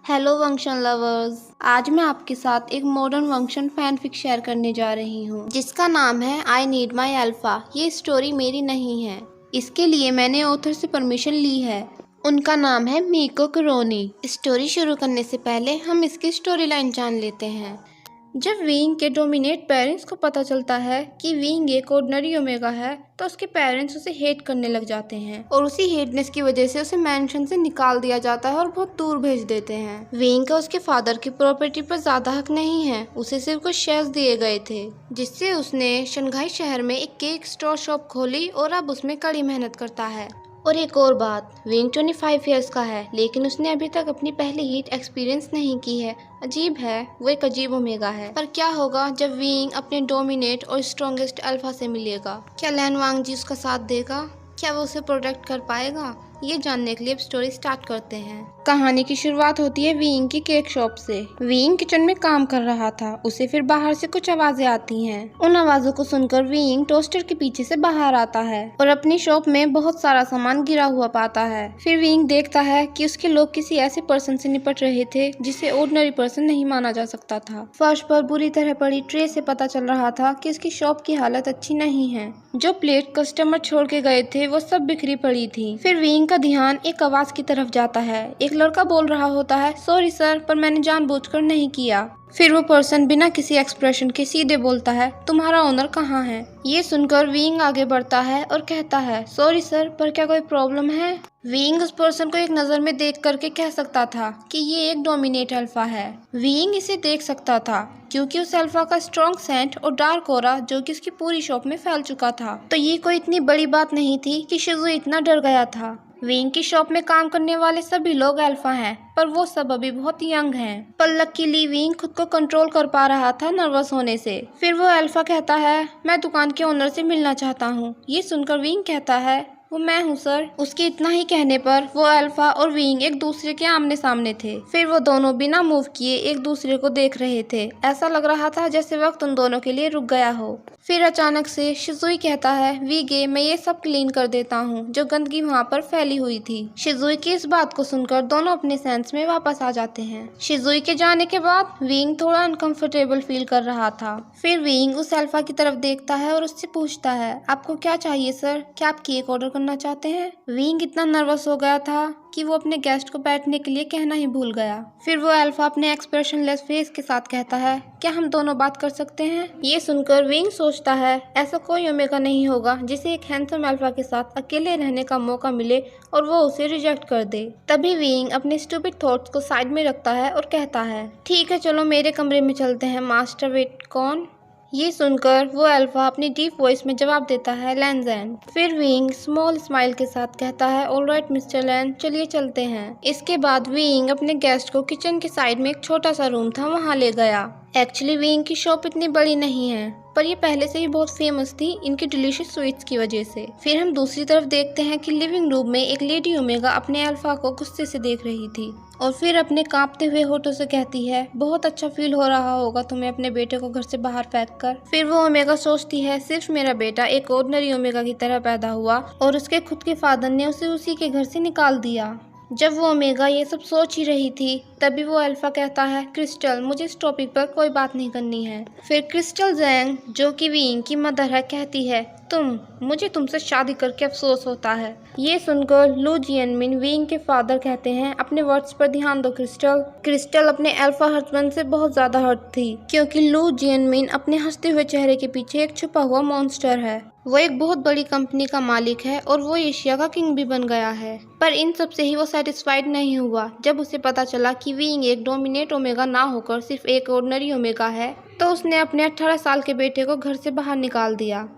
Hello function lovers. आज मैं आपके साथ एक मॉडर्न फंक्शन फैनफिक शेयर करने जा रही हूँ जिसका नाम है आई नीड माई अल्फा। ये स्टोरी मेरी नहीं है, इसके लिए मैंने ऑथर से परमिशन ली है। उनका नाम है मीको कुरोनी। स्टोरी शुरू करने से पहले हम इसकी स्टोरी लाइन जान लेते हैं। जब विंग के डोमिनेट पेरेंट्स को पता चलता है कि विंग एक ऑर्डिनरी ओमेगा है तो उसके पेरेंट्स उसे हेट करने लग जाते हैं और उसी हेटनेस की वजह से उसे मैंशन से निकाल दिया जाता है और बहुत दूर भेज देते हैं। विंग का उसके फादर की प्रॉपर्टी पर ज्यादा हक नहीं है, उसे सिर्फ कुछ शेयर्स दिए गए थे, जिससे उसने शंघाई शहर में एक केक स्टोर शॉप खोली और अब उसमें कड़ी मेहनत करता है। और एक और बात, विंग 25 ईयर्स का है लेकिन उसने अभी तक अपनी पहली हीट एक्सपीरियंस नहीं की है। अजीब है, वो एक अजीब ओमेगा है। पर क्या होगा जब विंग अपने डोमिनेट और स्ट्रॉन्गेस्ट अल्फा से मिलेगा? क्या लैन वांग जी उसका साथ देगा? क्या वो उसे प्रोटेक्ट कर पाएगा? ये जानने के लिए अब स्टोरी स्टार्ट करते हैं। कहानी की शुरुआत होती है विंग की केक शॉप से। विंग किचन में काम कर रहा था, उसे फिर बाहर से कुछ आवाजें आती हैं। उन आवाजों को सुनकर विंग टोस्टर के पीछे से बाहर आता है और अपनी शॉप में बहुत सारा सामान गिरा हुआ पाता है। फिर विंग देखता है कि उसके लोग किसी ऐसे पर्सन से निपट रहे थे जिसे ऑर्डिनरी पर्सन नहीं माना जा सकता था। फर्श पर बुरी तरह पड़ी ट्रे से पता चल रहा था कि उसकी शॉप की हालत अच्छी नहीं है। जो प्लेट कस्टमर छोड़ के गए थे वो सब बिखरी पड़ी थी। फिर विंग का ध्यान एक आवाज की तरफ जाता है। एक लड़का बोल रहा होता है, सॉरी सर, पर मैंने जानबूझकर नहीं किया। फिर वो पर्सन बिना किसी एक्सप्रेशन के सीधे बोलता है, तुम्हारा ओनर कहाँ है? ये सुनकर विंग आगे बढ़ता है और कहता है, सॉरी सर, पर क्या कोई प्रॉब्लम है? विंग उस पर्सन को एक नजर में देख करके कह सकता था कि ये एक डोमिनेट अल्फा है। विंग इसे देख सकता था क्योंकि उस अल्फा का स्ट्रॉन्ग सेंट और डार्क ऑरा जो कि उसकी पूरी शॉप में फैल चुका था। तो ये कोई इतनी बड़ी बात नहीं थी कि शिजू इतना डर गया था। विंग की शॉप में काम करने वाले सभी लोग अल्फा हैं, पर वो सब अभी बहुत यंग हैं। पर लकीली विंग खुद को कंट्रोल कर पा रहा था नर्वस होने से। फिर वो अल्फा कहता है, मैं दुकान के ओनर से मिलना चाहता हूँ। ये सुनकर विंग कहता है, वो मैं हूँ सर। उसके इतना ही कहने पर वो अल्फा और विंग एक दूसरे के आमने सामने थे। फिर वो दोनों बिना मूव किए एक दूसरे को देख रहे थे। ऐसा लग रहा था जैसे वक्त उन दोनों के लिए रुक गया हो। फिर अचानक से शिजुई कहता है, वीगे, मैं ये सब क्लीन कर देता हूँ जो गंदगी वहाँ पर फैली हुई थी। शिजुई की इस बात को सुनकर दोनों अपने सेंस में वापस आ जाते हैं। शिजुई के जाने के बाद विंग थोड़ा अनकंफर्टेबल फील कर रहा था। फिर विंग उस अल्फा की तरफ देखता है और उससे पूछता है, आपको क्या चाहिए सर? क्या आप केक ऑर्डर करना चाहते हैं? विंग इतना नर्वस हो गया था कि वो अपने गेस्ट को बैठने के लिए कहना ही भूल गया। फिर वो अल्फा अपने एक्सप्रेशनलेस फेस के साथ कहता है, क्या हम दोनों बात कर सकते हैं? ये सुनकर विंग सोचता है, ऐसा कोई ओमेगा नहीं होगा जिसे एक हैंडसम अल्फा के साथ अकेले रहने का मौका मिले और वो उसे रिजेक्ट कर दे। तभी विंग अपने स्टूपिड थॉट्स को साइड में रखता है और कहता है, ठीक है, चलो मेरे कमरे में चलते हैं मास्टर वेट कौन? ये सुनकर वो अल्फा अपनी डीप वॉइस में जवाब देता है, लैनजैन। फिर विंग स्मॉल स्माइल के साथ कहता है, ऑलराइट मिस्टर लैन, चलिए चलते हैं। इसके बाद विंग अपने गेस्ट को किचन के साइड में एक छोटा सा रूम था वहाँ ले गया। एक्चुअली विंग की शॉप इतनी बड़ी नहीं है, पर ये पहले से ही बहुत फेमस थी इनकी डिलीशियस स्वीट्स की वजह से। फिर हम दूसरी तरफ देखते हैं कि लिविंग रूम में एक लेडी ओमेगा अपने अल्फा को गुस्से से देख रही थी और फिर अपने कांपते हुए होठों से कहती है, बहुत अच्छा फील हो रहा होगा तुम्हें अपने बेटे को घर से बाहर फेंक कर। फिर वो ओमेगा सोचती है, सिर्फ मेरा बेटा एक ऑर्डिनरी ओमेगा की तरह पैदा हुआ और उसके खुद के फादर ने उसे उसी के घर से निकाल दिया। जब वो ओमेगा ये सब सोच ही रही थी तभी वो अल्फा कहता है, क्रिस्टल, मुझे इस टॉपिक पर कोई बात नहीं करनी है। फिर क्रिस्टल जैंग जो कि विंग की मदर है कहती है, मुझे तुमसे शादी करके अफसोस होता है। ये सुनकर लू जियनमिन विंग के फादर कहते हैं, अपने वर्ड्स पर ध्यान दो क्रिस्टल। क्रिस्टल अपने अल्फा हस्बैंड से बहुत ज्यादा हर्ट थी क्योंकि लू जियनमिन अपने हंसते हुए चेहरे के पीछे एक छुपा हुआ मॉन्स्टर है। वो एक बहुत बड़ी कंपनी का मालिक है और वो एशिया का किंग भी बन गया है। पर इन सब से ही वो सेटिस्फाइड नहीं हुआ। जब उसे पता चला कि विंग एक डोमिनेट ओमेगा ना होकर सिर्फ एक ऑर्डिनरी ओमेगा है तो उसने अपने 18 साल के बेटे को घर से बाहर निकाल दिया।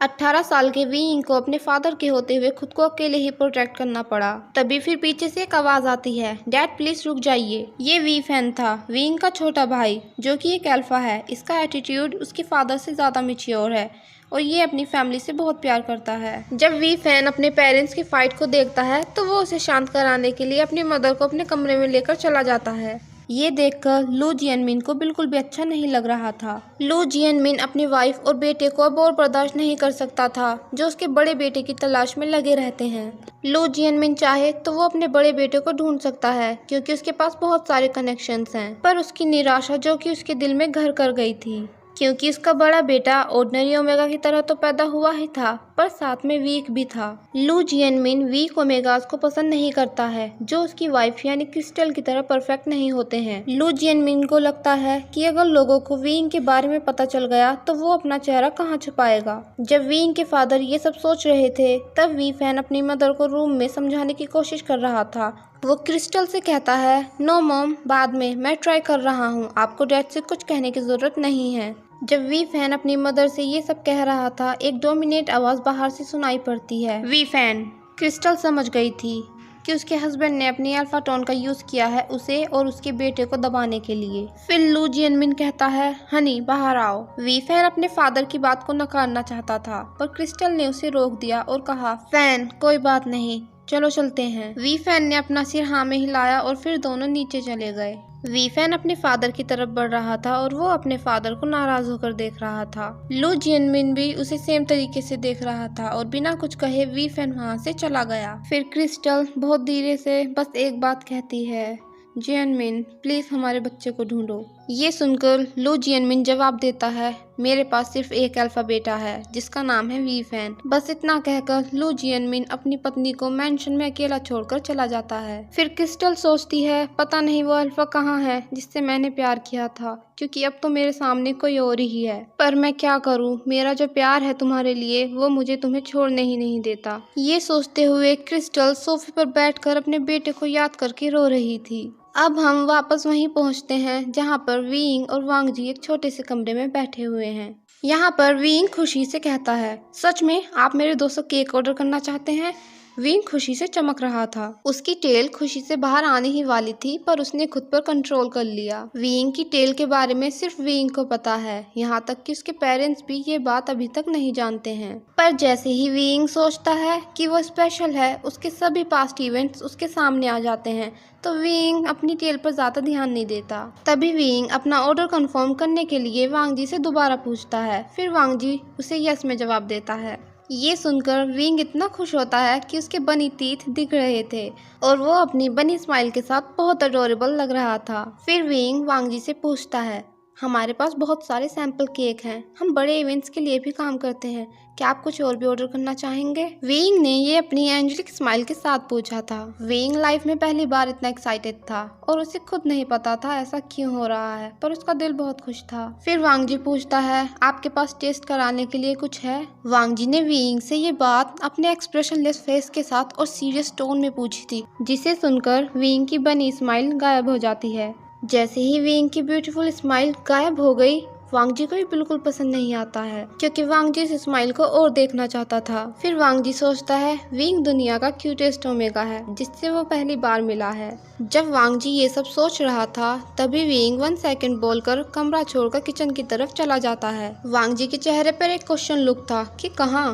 18 साल के विंग को अपने फादर के होते हुए खुद को अकेले ही प्रोटेक्ट करना पड़ा। तभी फिर पीछे से एक आवाज आती है, डैड प्लीज रुक जाइए। ये वी फैन था, विंग का छोटा भाई जो कि एक अल्फा है। इसका एटीट्यूड उसके फादर से ज्यादा मैच्योर है और ये अपनी फैमिली से बहुत प्यार करता है। जब वी फैन अपने पेरेंट्स की फाइट को देखता है तो वो उसे शांत कराने के लिए अपनी मदर को अपने कमरे में लेकर चला जाता है। ये देखकर लू जियनमिन को बिल्कुल भी अच्छा नहीं लग रहा था। लू जियनमिन अपनी वाइफ और बेटे को अब और बर्दाश्त नहीं कर सकता था, जो उसके बड़े बेटे की तलाश में लगे रहते हैं। लू जियनमिन चाहे तो वो अपने बड़े बेटे को ढूंढ सकता है, क्योंकि उसके पास बहुत सारे कनेक्शंस हैं। पर उसकी निराशा जो कि उसके दिल में घर कर गई थी, क्योंकि उसका बड़ा बेटा ऑर्डिनरी ओमेगा की तरह तो पैदा हुआ ही था, पर साथ में वीक भी था। लू जियनमिन वीक ओमेगास को पसंद नहीं करता है, जो उसकी वाइफ यानी क्रिस्टल की तरह परफेक्ट नहीं होते हैं। लू जियनमिन को लगता है कि अगर लोगों को विंग के बारे में पता चल गया तो वो अपना चेहरा कहाँ छुपाएगा। जब विंग के फादर ये सब सोच रहे थे, तब वी फैन अपनी मदर को रूम में समझाने की कोशिश कर रहा था। वो क्रिस्टल से कहता है, नो मॉम, बाद में मैं ट्राई कर रहा हूँ, आपको डैड से कुछ कहने की जरूरत नहीं है। जब वी फैन अपनी मदर से ये सब कह रहा था, एक डोमिनेट आवाज बाहर से सुनाई पड़ती है। We fan. क्रिस्टल समझ गई थी कि उसके हस्बैंड ने अपनी अल्फा टोन का यूज किया है उसे और उसके बेटे को दबाने के लिए। फिर लू जियनमिन कहता है, हनी बाहर आओ। वी फैन अपने फादर की बात को नकारना चाहता था, पर क्रिस्टल ने उसे रोक दिया और कहा, फैन कोई बात नहीं, चलो चलते हैं। वी फैन ने अपना सिर हाँ में हिलाया और फिर दोनों नीचे चले गए। वी फैन अपने फादर की तरफ बढ़ रहा था और वो अपने फादर को नाराज होकर देख रहा था। लू जियनमिन भी उसे सेम तरीके से देख रहा था और बिना कुछ कहे वी फैन वहाँ से चला गया। फिर क्रिस्टल बहुत धीरे से बस एक बात कहती है, जियनमिन प्लीज हमारे बच्चे को ढूंढो। ये सुनकर लू जियनमिन जवाब देता है, मेरे पास सिर्फ एक अल्फा बेटा है जिसका नाम है वी फैन। बस इतना कहकर लू जियनमिन अपनी पत्नी को मैंशन में अकेला छोड़कर चला जाता है। फिर क्रिस्टल सोचती है, पता नहीं वो अल्फा कहाँ है जिससे मैंने प्यार किया था, क्योंकि अब तो मेरे सामने कोई और ही है। पर मैं क्या करूँ, मेरा जो प्यार है तुम्हारे लिए वो मुझे तुम्हें छोड़ने ही नहीं देता। ये सोचते हुए क्रिस्टल सोफे पर बैठकर अपने बेटे को याद करके रो रही थी। अब हम वापस वहीं पहुंचते हैं जहां पर विंग और वांग जी एक छोटे से कमरे में बैठे हुए हैं। यहाँ पर विंग खुशी से कहता है, सच में आप मेरे 200 केक ऑर्डर करना चाहते हैं? विंग खुशी से चमक रहा था। उसकी टेल खुशी से बाहर आने ही वाली थी, पर उसने खुद पर कंट्रोल कर लिया। विंग की टेल के बारे में सिर्फ विंग को पता है, यहाँ तक कि उसके पेरेंट्स भी ये बात अभी तक नहीं जानते हैं। पर जैसे ही विंग सोचता है कि वो स्पेशल है, उसके सभी पास्ट इवेंट्स उसके सामने आ जाते हैं, तो विंग अपनी टेल पर ज्यादा ध्यान नहीं देता। तभी विंग अपना ऑर्डर कंफर्म करने के लिए वांग जी से दोबारा पूछता है। फिर वांग जी उसे यस में जवाब देता है। ये सुनकर विंग इतना खुश होता है कि उसके बनी टीथ दिख रहे थे और वो अपनी बनी स्माइल के साथ बहुत अडोरेबल लग रहा था। फिर विंग वांग जी से पूछता है, हमारे पास बहुत सारे सैंपल केक हैं, हम बड़े इवेंट्स के लिए भी काम करते हैं, क्या आप कुछ और भी ऑर्डर करना चाहेंगे? विंग ने ये अपनी एंजेलिक स्माइल के साथ पूछा था। विंग लाइफ में पहली बार इतना एक्साइटेड था और उसे खुद नहीं पता था ऐसा क्यों हो रहा है, पर उसका दिल बहुत खुश था। फिर वांग जी पूछता है, आपके पास टेस्ट कराने के लिए कुछ है? वांग जी ने विंग से ये बात अपने एक्सप्रेशनलेस फेस के साथ और सीरियस टोन में पूछी थी, जिसे सुनकर विंग की बनी स्माइल गायब हो जाती है। जैसे ही विंग की ब्यूटीफुल स्माइल गायब हो गई, वांग जी को भी बिल्कुल पसंद नहीं आता है, क्योंकि वांग जी इस स्माइल को और देखना चाहता था। फिर वांग जी सोचता है, विंग दुनिया का क्यूटेस्ट ओमेगा है जिससे वो पहली बार मिला है। जब वांग जी ये सब सोच रहा था, तभी विंग 1 सेकंड बोलकर कमरा छोड़कर किचन की तरफ चला जाता है। वांग जी के चेहरे पर एक क्वेश्चन लुक था कि कहाँ।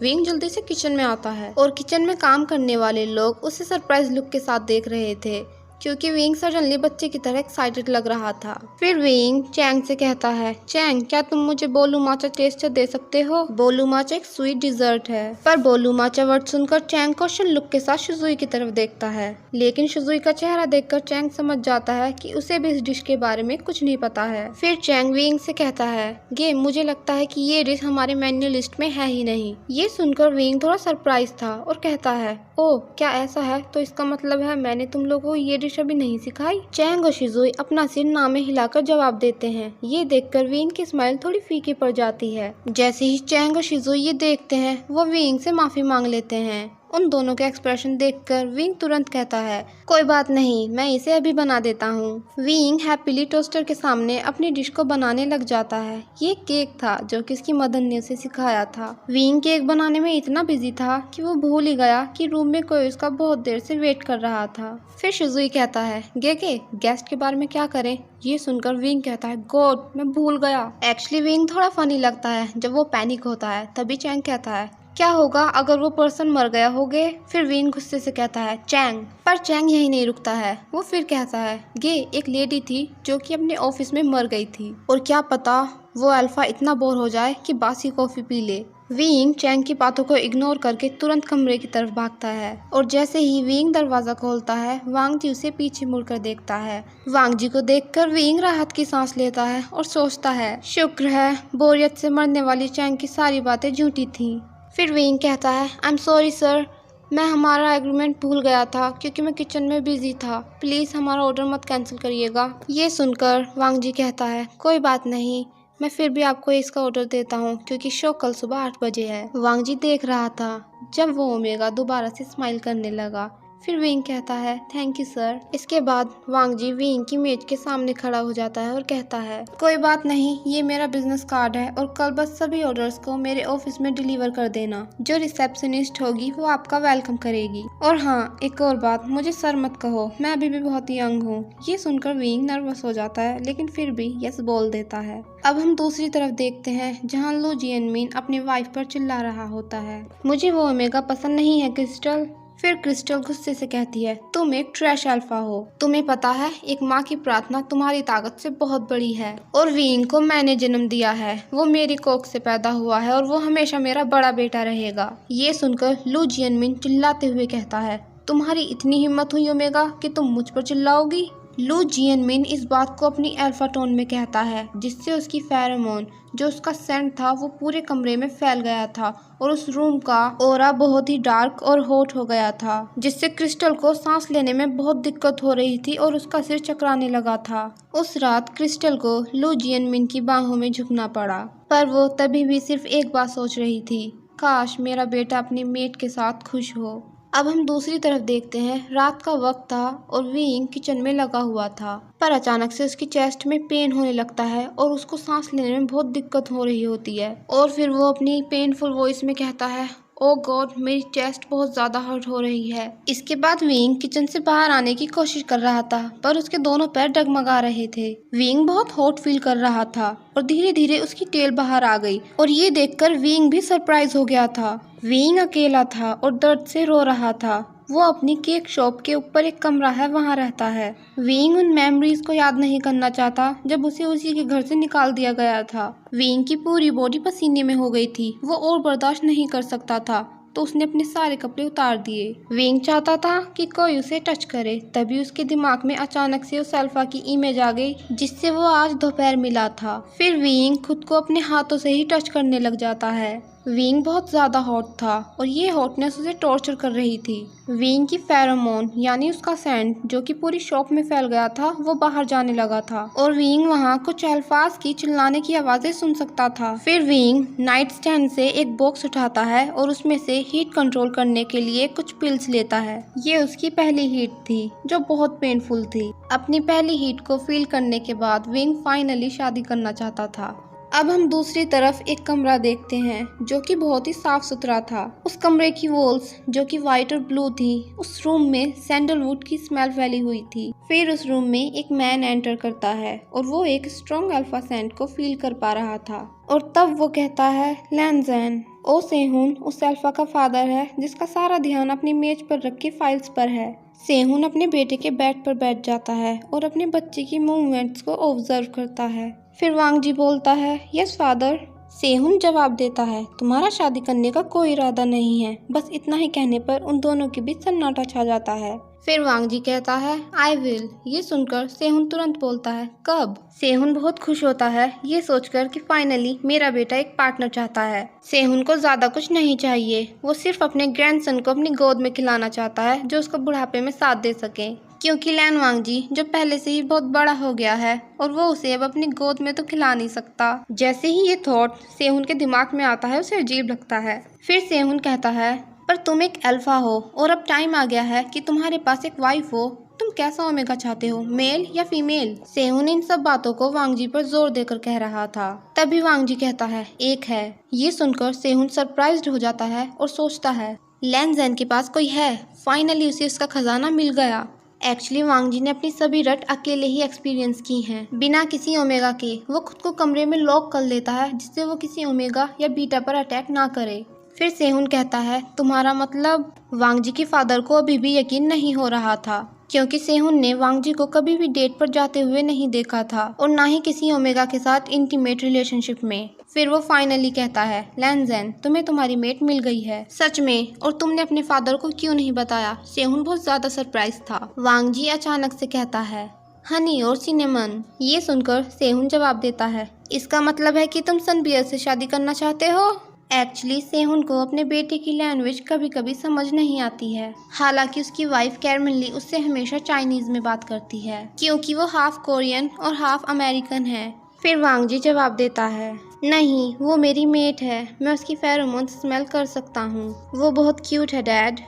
विंग जल्दी से किचन में आता है और किचन में काम करने वाले लोग उसे सरप्राइज लुक के साथ देख रहे थे, क्योंकि विंग सडनली बच्चे की तरह एक्साइटेड लग रहा था। फिर विंग चैंग से कहता है, चैंग क्या तुम मुझे बोलू माचा टेस्ट दे सकते हो? बोलू माचा एक स्वीट डिजर्ट है। पर बोलू माचा वर्ड सुनकर चैंग क्वेश्चन लुक के साथ शुजुई की तरफ देखता है, लेकिन शुजुई का चेहरा देखकर चैंग समझ जाता है कि उसे भी इस डिश के बारे में कुछ नहीं पता है। फिर चैंग विंग से कहता है, गे मुझे लगता है कि ये डिश हमारे मेन्यू लिस्ट में है ही नहीं। ये सुनकर विंग थोड़ा सरप्राइज था और कहता है, ओह क्या ऐसा है, तो इसका मतलब है मैंने तुम लोगों को ये डिश अभी नहीं सिखाई? चैंग और शिजुई अपना सिर ना में हिलाकर जवाब देते हैं। ये देखकर विंग की स्माइल थोड़ी फीकी पड़ जाती है। जैसे ही चैंग और शिजुई ये देखते हैं, वो विंग से माफी मांग लेते हैं। उन दोनों के एक्सप्रेशन देखकर विंग तुरंत कहता है, कोई बात नहीं, मैं इसे अभी बना देता हूँ। विंग हैप्पीली टोस्टर के सामने अपनी डिश को बनाने लग जाता है। ये केक था जो कि उसकी मदर ने उसे सिखाया था। विंग केक बनाने में इतना बिजी था कि वो भूल ही गया कि रूम में कोई उसका बहुत देर से वेट कर रहा था। फिर शिजुई कहता है, गे गेस्ट के बारे में क्या करें? ये सुनकर विंग कहता है, गॉड मैं भूल गया। एक्चुअली विंग थोड़ा फनी लगता है जब वो पैनिक होता है। तभी चैंग कहता है, क्या होगा अगर वो पर्सन मर गया होगे? फिर विंग गुस्से से कहता है चैंग। पर चैंग यही नहीं रुकता है, वो फिर कहता है गे एक लेडी थी जो कि अपने ऑफिस में मर गई थी और क्या पता वो अल्फा इतना बोर हो जाए कि बासी कॉफी पी ले। विंग चैंग की बातों को इग्नोर करके तुरंत कमरे की तरफ भागता है और जैसे ही विंग दरवाजा खोलता है वांग जी उसे पीछे मुड़कर देखता है। वांग जी को देखकर विंग राहत की सांस लेता है और सोचता है शुक्र है बोरियत से मरने वाली चैंग की सारी बातें झूठी थी। फिर विंग कहता है आई एम सॉरी सर, मैं हमारा एग्रीमेंट भूल गया था क्योंकि मैं किचन में बिजी था, प्लीज़ हमारा ऑर्डर मत कैंसिल करिएगा। ये सुनकर वांग जी कहता है कोई बात नहीं, मैं फिर भी आपको इसका ऑर्डर देता हूँ क्योंकि शो कल सुबह 8 बजे है। वांग जी देख रहा था जब वो ओमेगा दोबारा से स्माइल करने लगा। फिर विंग कहता है थैंक यू सर। इसके बाद वांग जी विंग की मेज के सामने खड़ा हो जाता है और कहता है कोई बात नहीं, ये मेरा बिजनेस कार्ड है और कल बस सभी ऑर्डर्स को मेरे ऑफिस में डिलीवर कर देना। जो रिसेप्शनिस्ट होगी वो आपका वेलकम करेगी। और हाँ एक और बात, मुझे सर मत कहो, मैं अभी भी बहुत यंग हूँ। ये सुनकर विंग नर्वस हो जाता है लेकिन फिर भी यस बोल देता है। अब हम दूसरी तरफ देखते हैं जहाँ लू जियनमिन अपनी वाइफ पर चिल्ला रहा होता है मुझे वो ओमेगा पसंद नहीं है क्रिस्टल। फिर क्रिस्टल गुस्से से कहती है तुम एक ट्रैश अल्फा हो, तुम्हें पता है एक माँ की प्रार्थना तुम्हारी ताकत से बहुत बड़ी है और विंग को मैंने जन्म दिया है, वो मेरी कोख से पैदा हुआ है और वो हमेशा मेरा बड़ा बेटा रहेगा। ये सुनकर लू जियनमिन चिल्लाते हुए कहता है तुम्हारी इतनी हिम्मत हुई ओमेगा कि तुम मुझ पर चिल्लाओगी। लू जियनमिन इस बात को अपनी अल्फा टोन में कहता है जिससे उसकी फेरोमोन जो उसका सेंट था वो पूरे कमरे में फैल गया था और उस रूम का ऑरा बहुत ही डार्क और हॉट हो गया था जिससे क्रिस्टल को सांस लेने में बहुत दिक्कत हो रही थी और उसका सिर चकराने लगा था। उस रात क्रिस्टल को लू जियनमिन की बाहों में झुकना पड़ा पर वो तभी भी सिर्फ एक बात सोच रही थी काश मेरा बेटा अपनी मेट के साथ खुश हो। अब हम दूसरी तरफ देखते हैं रात का वक्त था और विंग किचन में लगा हुआ था पर अचानक से उसकी चेस्ट में पेन होने लगता है और उसको सांस लेने में बहुत दिक्कत हो रही होती है और फिर वो अपनी पेनफुल वॉइस में कहता है ओ गॉड मेरी चेस्ट बहुत ज्यादा हर्ट हो रही है। इसके बाद विंग किचन से बाहर आने की कोशिश कर रहा था पर उसके दोनों पैर डगमगा रहे थे। विंग बहुत हॉट फील कर रहा था और धीरे धीरे उसकी टेल बाहर आ गई और ये देखकर विंग भी सरप्राइज हो गया था। विंग अकेला था और दर्द से रो रहा था। वो अपनी केक शॉप के ऊपर एक कमरा है वहाँ रहता है। विंग उन मेमोरीज को याद नहीं करना चाहता जब उसे उसी के घर से निकाल दिया गया था। विंग की पूरी बॉडी पसीने में हो गई थी, वो और बर्दाश्त नहीं कर सकता था तो उसने अपने सारे कपड़े उतार दिए। विंग चाहता था कि कोई उसे टच करे, तभी उसके दिमाग में अचानक से उस अल्फा की इमेज आ गई जिससे वो आज दोपहर मिला था। फिर विंग खुद को अपने हाथों से ही टच करने लग जाता है। विंग बहुत ज्यादा हॉट था और ये हॉटनेस उसे टॉर्चर कर रही थी। विंग की फेरोमोन यानी उसका सेंट जो कि पूरी शॉप में फैल गया था वो बाहर जाने लगा था और विंग वहाँ कुछ अल्फाज की चिल्लाने की आवाजें सुन सकता था। फिर विंग नाइट स्टैंड से एक बॉक्स उठाता है और उसमें से हीट कंट्रोल करने के लिए कुछ पिल्स लेता है। ये उसकी पहली हीट थी जो बहुत पेनफुल थी। अपनी पहली हीट को फील करने के बाद विंग फाइनली शादी करना चाहता था। अब हम दूसरी तरफ एक कमरा देखते हैं जो कि बहुत ही साफ सुथरा था। उस कमरे की वॉल्स जो कि वाइट और ब्लू थी, उस रूम में सैंडलवुड की स्मेल फैली हुई थी। फिर उस रूम में एक मैन एंटर करता है और वो एक स्ट्रॉन्ग अल्फा सेंट को फील कर पा रहा था और तब वो कहता है लैनजैन। ओ सेहुन उस अल्फा का फादर है जिसका सारा ध्यान अपनी मेज पर रखी फाइल्स पर है। सेहुन अपने बेटे के बेड पर बैठ जाता है और अपने बच्चे की मूवमेंट्स को ऑब्जर्व करता है। फिर वांग जी बोलता है यस फादर। सेहुन जवाब देता है तुम्हारा शादी करने का कोई इरादा नहीं है। बस इतना ही कहने पर उन दोनों के बीच सन्नाटा छा जाता है। फिर वांग जी कहता है आई विल। ये सुनकर सेहुन तुरंत बोलता है कब। सेहुन बहुत खुश होता है ये सोचकर कि फाइनली मेरा बेटा एक पार्टनर चाहता है। सेहुन को ज्यादा कुछ नहीं चाहिए, वो सिर्फ अपने ग्रैंडसन को अपनी गोद में खिलाना चाहता है जो उसको बुढ़ापे में साथ दे सके क्योंकि लैन वांग जी जो पहले से ही बहुत बड़ा हो गया है और वो उसे अब अपनी गोद में तो खिला नहीं सकता। जैसे ही ये थॉट सेहुन के दिमाग में आता है उसे अजीब लगता है। फिर सेहुन कहता है पर तुम एक अल्फा हो और अब टाइम आ गया है कि तुम्हारे पास एक वाइफ हो। तुम कैसा ओमेगा चाहते हो, मेल या फीमेल। सेहुन इन सब बातों को वांग जी पर जोर देकर कह रहा था। तभी वांग जी कहता है एक है। ये सुनकर सेहुन सरप्राइज्ड हो जाता है और सोचता है लैनजैन के पास कोई है, फाइनली उसे उसका खजाना मिल गया। एक्चुअली वांग जी ने अपनी सभी रट अकेले ही एक्सपीरियंस की हैं बिना किसी ओमेगा के। वो खुद को कमरे में लॉक कर लेता है जिससे वो किसी ओमेगा या बीटा पर अटैक ना करे। फिर सेहुन कहता है, तुम्हारा मतलब? वांग जी के फादर को अभी भी यकीन नहीं हो रहा था, क्योंकि सेहुन ने वांग जी को कभी भी डेट पर जाते हुए नहीं देखा था और ना ही किसी ओमेगा के साथ इंटीमेट रिलेशनशिप में। फिर वो फाइनली कहता है, लैनज़ेन, तुम्हें तुम्हारी मेट मिल गई है। सच में? और तुमने अपने फादर को क्यों नहीं बताया? सेहुन बहुत ज्यादा सरप्राइज था। वांग जी अचानक से कहता है, हनी और सिनेमन। ये सुनकर सेहुन जवाब देता है, इसका मतलब है कि तुम सनबियर से शादी करना चाहते हो? एक्चुअली सेहुन को अपने बेटे की लैंग्वेज कभी कभी समझ नहीं आती है। हालांकि उसकी वाइफ कैरमिनली उससे हमेशा चाइनीज में बात करती है, क्योंकि वो हाफ कोरियन और हाफ अमेरिकन है। फिर वांग जी जवाब देता है, नहीं, वो मेरी मेट है, मैं उसकी फेरोमोन्स स्मेल कर सकता हूँ, वो बहुत क्यूट है डैड।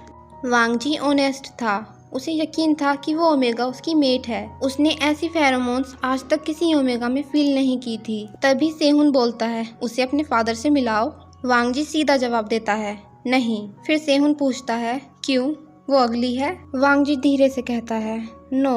वांग जी ऑनेस्ट था, उसे यकीन था कि वो ओमेगा उसकी मेट है। उसने ऐसी फेरोमोन्स आज तक किसी ओमेगा में फील नहीं की थी। तभी सेहुन बोलता है, उसे अपने फादर से मिलाओ। वांग जी सीधा जवाब देता है, नहीं। फिर सेहुन पूछता है, क्यों, वो अगली है? वांग जी धीरे से कहता है, नो।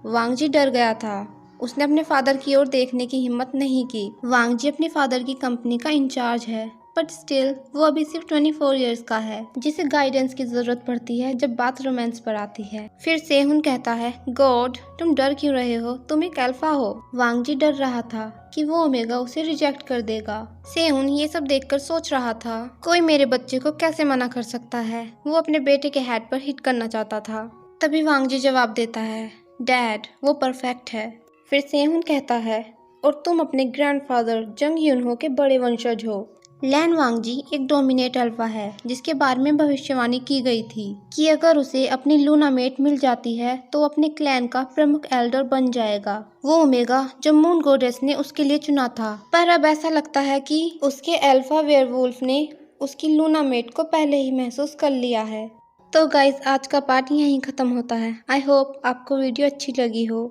वांग जी डर गया था, उसने अपने फादर की ओर देखने की हिम्मत नहीं की। वांग जी अपने फादर की कंपनी का इंचार्ज है, बट स्टिल वो अभी सिर्फ 24 इयर्स का है, जिसे गाइडेंस की जरूरत पड़ती है जब बात रोमांस पर आती है। फिर सेहुन कहता है, गॉड, तुम डर क्यों रहे हो? तुम एक अल्फा हो। वांग जी डर रहा था कि वो ओमेगा उसे रिजेक्ट कर देगा। सेहुन ये सब देखकर सोच रहा था, कोई मेरे बच्चे को कैसे मना कर सकता है? वो अपने बेटे के हेड पर हिट करना चाहता था। तभी वांग जी जवाब देता है, डैड, वो परफेक्ट है। फिर सेहुन कहता है, और तुम अपने ग्रैंडफादर जंग यूनहो के बड़े वंशज हो। लैन वांग जी एक डोमिनेट अल्फा है, जिसके बारे में भविष्यवाणी की गई थी कि अगर उसे अपनी लूना मेट मिल जाती है तो वो अपने क्लैन का प्रमुख एल्डर बन जाएगा। वो ओमेगा जो मून गॉडेस ने उसके लिए चुना था, पर अब ऐसा लगता है कि उसके अल्फा वेयरवुल्फ ने उसकी लूना मेट को पहले ही महसूस कर लिया है। तो गाइस, आज का पार्ट यहीं खत्म होता है। आई होप आपको वीडियो अच्छी लगी हो।